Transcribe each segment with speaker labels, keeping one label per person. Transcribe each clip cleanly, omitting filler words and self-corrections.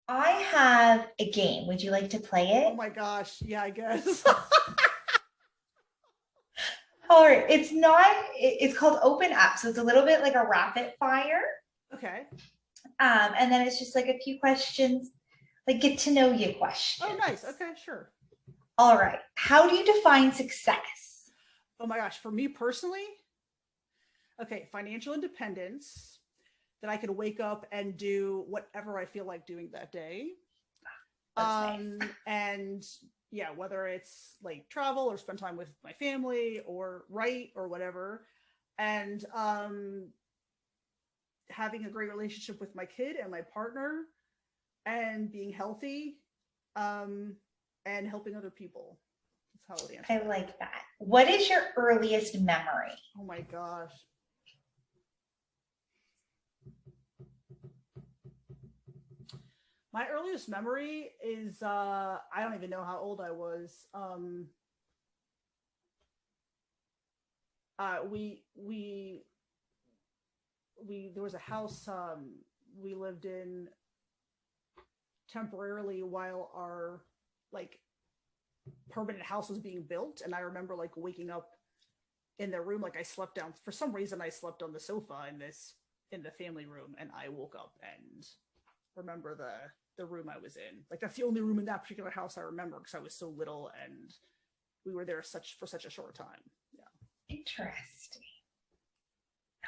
Speaker 1: I have a game. Would you like to play
Speaker 2: Oh
Speaker 1: it?
Speaker 2: my gosh. Yeah, I guess.
Speaker 1: Or it's not, it's called Open Up. So it's a little bit like a rapid fire.
Speaker 2: Okay.
Speaker 1: And then it's just like a few questions, like get to know you
Speaker 2: Oh,
Speaker 1: questions.
Speaker 2: nice. Okay, sure.
Speaker 1: All right. How do you define success?
Speaker 2: Oh my gosh. For me personally, okay, financial independence, that I could wake up and do whatever I feel like doing that day.
Speaker 1: That's nice.
Speaker 2: And yeah, whether it's like travel or spend time with my family or write or whatever. And having a great relationship with my kid and my partner and being healthy um, and helping other people. That's how I would answer
Speaker 1: I
Speaker 2: that.
Speaker 1: like that. What is your earliest memory?
Speaker 2: Oh my gosh. My earliest memory is I don't even know how old I was. Uh we we we there was a house we lived in temporarily while our like permanent house was being built, and I remember like waking up in the room, like I slept down for some reason. I slept on the sofa in the family room, and I woke up and remember the room I was in. Like that's the only room in that particular house I remember because I was so little and we were there such a short time. Yeah.
Speaker 1: Interesting.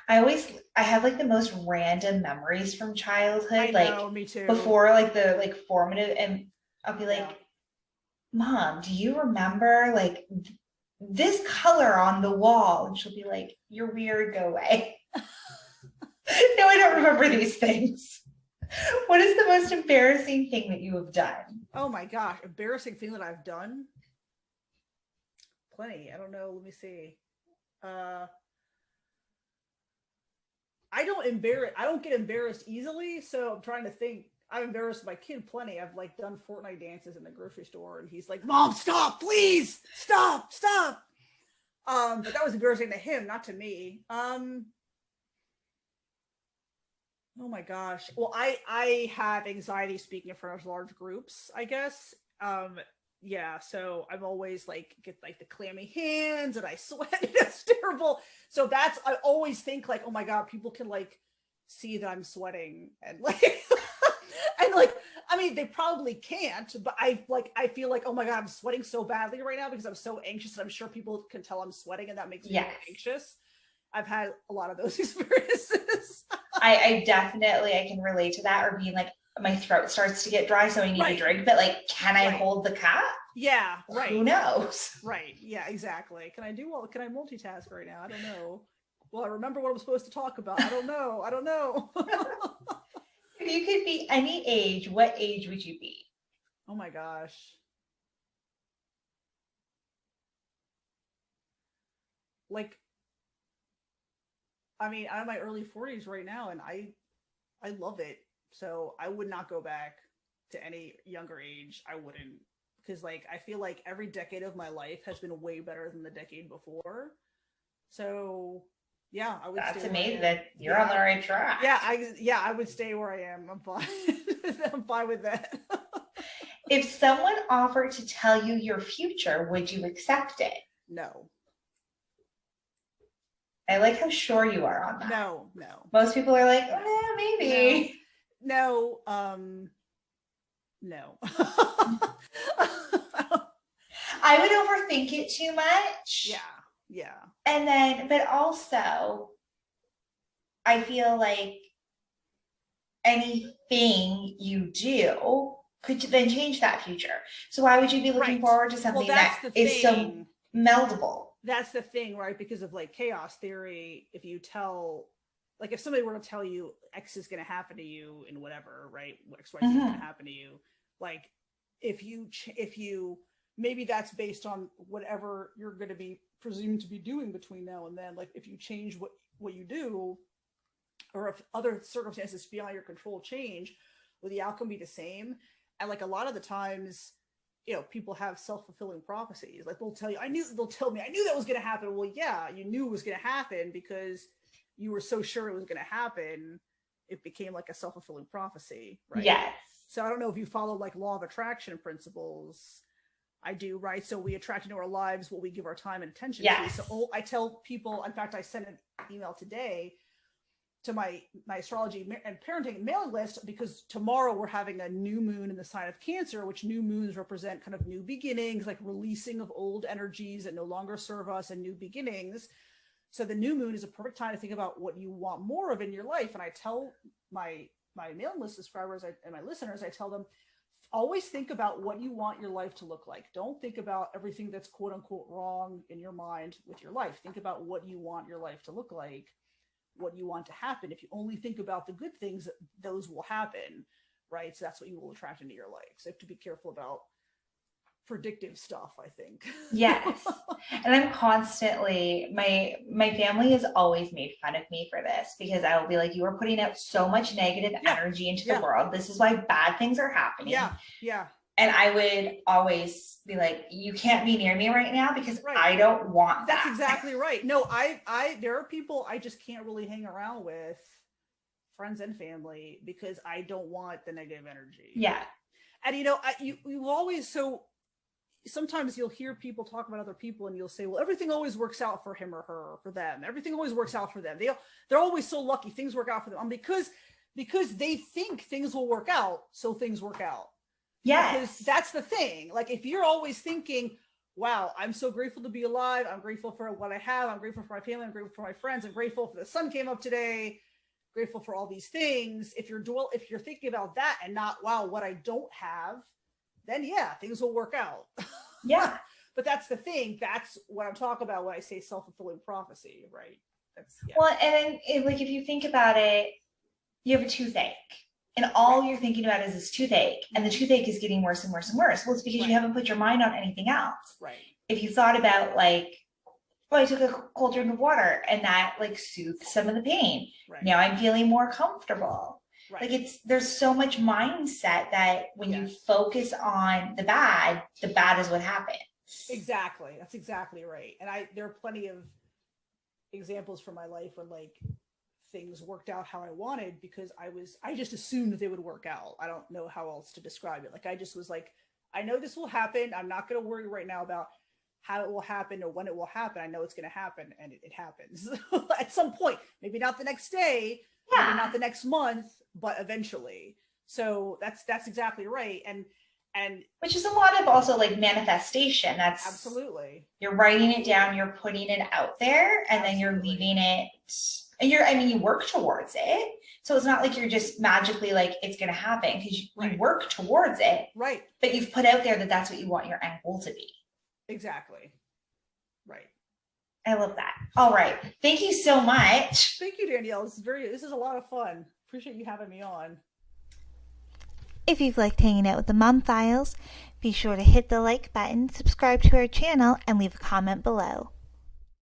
Speaker 1: I have like the most random memories from
Speaker 2: I
Speaker 1: childhood, like
Speaker 2: know, me too.
Speaker 1: before like the like formative, and I'll be
Speaker 2: Yeah.
Speaker 1: like, Mom, do you remember like this color on the wall? And she'll be like, You're weird, go away. No, I don't remember these things. What is the most embarrassing thing that you have done?
Speaker 2: Oh my gosh, embarrassing thing that I've done. Plenty. I don't know. Let me see. Uh, I don't get embarrassed easily, so I'm trying to think. I've embarrassed my kid plenty. I've like done Fortnite dances in the grocery store, and he's like, "Mom, stop, please, stop, stop." But that was embarrassing to him, not to me. Oh my gosh. Well, I have anxiety speaking in front of large groups, I guess. Yeah, so I'm always like get like the clammy hands and I sweat. It's terrible. So that's I always think like, oh my god, people can like see that I'm sweating and like and like I mean they probably can't, but I feel like, oh my god, I'm sweating so badly right now because I'm so anxious and I'm sure people can tell I'm sweating and that makes me more
Speaker 1: Yes.
Speaker 2: anxious. I've had a lot of those experiences.
Speaker 1: I definitely I can relate to that, or being like my throat starts to get dry, so I need to
Speaker 2: Right.
Speaker 1: drink, but like, can I
Speaker 2: Right.
Speaker 1: hold the cup?
Speaker 2: Yeah,
Speaker 1: Who
Speaker 2: right.
Speaker 1: knows?
Speaker 2: Right. Yeah, exactly. Can I multitask right now? I don't know. Well, I remember what I'm supposed to talk about. I don't know. I don't know.
Speaker 1: If you could be any age, what age would you be?
Speaker 2: Oh my gosh. Like I mean, I'm in my early 40s right now and I love it. So, I would not go back to any younger age. I wouldn't because like I feel like every decade of my life has been way better than the decade before. So, yeah, I would stay
Speaker 1: That's
Speaker 2: where I
Speaker 1: amazing
Speaker 2: am.
Speaker 1: that you're on
Speaker 2: Yeah.
Speaker 1: the right track.
Speaker 2: I would stay where I am. I'm fine. I'm fine with that.
Speaker 1: If someone offered to tell you your future, would you accept it?
Speaker 2: No.
Speaker 1: I like how sure you are on that.
Speaker 2: No, no.
Speaker 1: Most people are like,
Speaker 2: No. No.
Speaker 1: maybe.
Speaker 2: No. No.
Speaker 1: I would overthink it too much.
Speaker 2: Yeah. Yeah.
Speaker 1: And then, but also, I feel like anything you do could then change that future. So why would you be looking
Speaker 2: Right.
Speaker 1: forward to
Speaker 2: Well,
Speaker 1: something
Speaker 2: that's
Speaker 1: that
Speaker 2: the
Speaker 1: is so
Speaker 2: thing.
Speaker 1: meldable?
Speaker 2: That's the thing, right? Because of like chaos theory, if you tell like if somebody were to tell you X is going to happen to you in whatever, right? XYZ is going to
Speaker 1: Mm-hmm.
Speaker 2: happen to you. Like if you maybe that's based on whatever you're going to be presumed to be doing between now and then. Like if you change what you do, or if other circumstances beyond your control change, will the outcome be the same? And like a lot of the times, people have self-fulfilling prophecies. Like they'll tell me, I knew that was going to happen. Well, yeah, you knew it was going to happen because you were so sure it was going to happen. it became like a self-fulfilling prophecy, right?
Speaker 1: Yes.
Speaker 2: So I don't know if you follow like law of attraction principles. I do, right? So we attract into our lives what we give our time and attention
Speaker 1: Yes.
Speaker 2: to. So I tell people, in fact, I sent an email today to my astrology and parenting mailing list, because tomorrow we're having a new moon in the sign of Cancer, which new moons represent kind of new beginnings, like releasing of old energies that no longer serve us and new beginnings. So the new moon is a perfect time to think about what you want more of in your life. And I tell my mailing list subscribers and my listeners, I tell them, always think about what you want your life to look like. Don't think about everything that's quote unquote wrong in your mind with your life. Think about what you want your life to look like, what you want to happen. If you only think about the good things, those will happen, right? So that's what you will attract into your life. So you have to be careful about predictive stuff, I think.
Speaker 1: Yes. And I'm constantly, my family has always made fun of me for this, because I will be like, you are putting out so much negative energy into the world. This is why bad things are happening.
Speaker 2: Yeah.
Speaker 1: And I would always be like, you can't be near me right now, because I don't want that.
Speaker 2: That's exactly right. No, there are people I just can't really hang around with, friends and family, because I don't want the negative energy. Yeah. And you always, so sometimes you'll hear people talk about other people and you'll say, well, everything always works out for him or her, or for them. Everything always works out for them. They're always so lucky. Things work out for them. Because they think things will work out. So things work out.
Speaker 1: Yes.
Speaker 2: Because that's the thing. Like, if you're always thinking, wow, I'm so grateful to be alive. I'm grateful for what I have. I'm grateful for my family. I'm grateful for my friends. I'm grateful for the sun came up today. Grateful for all these things. If you're thinking about that and not, wow, what I don't have, then yeah, things will work out.
Speaker 1: Yeah.
Speaker 2: But that's the thing. That's what I'm talking about when I say self-fulfilling prophecy, right?
Speaker 1: Well, and like, if you think about it, you have a toothache, and all you're thinking about is this toothache, and the toothache is getting worse and worse and worse. Well, it's because you haven't put your mind on anything else.
Speaker 2: Right.
Speaker 1: If you thought about, like, I took a cold drink of water and that like soothed some of the pain. Right. Now I'm feeling more comfortable. Right. Like, there's so much mindset that when you focus on the bad is what happens.
Speaker 2: Exactly. That's exactly right. And there are plenty of examples from my life when like things worked out how I wanted, because I just assumed that they would work out. I don't know how else to describe it. Like, I just was like, I know this will happen. I'm not going to worry right now about how it will happen or when it will happen. I know it's going to happen, and it happens at some point. Maybe not the next day, maybe not the next month, but eventually. So that's exactly right. And
Speaker 1: which is a lot of also like manifestation. That's
Speaker 2: absolutely,
Speaker 1: you're writing it down, you're putting it out there, and then you're leaving it, and you work towards it. So it's not like you're just magically like it's going to happen, because you work towards it,
Speaker 2: right?
Speaker 1: But you've put out there that that's what you want your end goal to be.
Speaker 2: Exactly. Right.
Speaker 1: I love that. All right. Thank you so much.
Speaker 2: Thank you, Danielle. This is a lot of fun. Appreciate you having me on.
Speaker 3: If you've liked hanging out with the Mom Files, be sure to hit the like button, subscribe to our channel, and leave a comment below.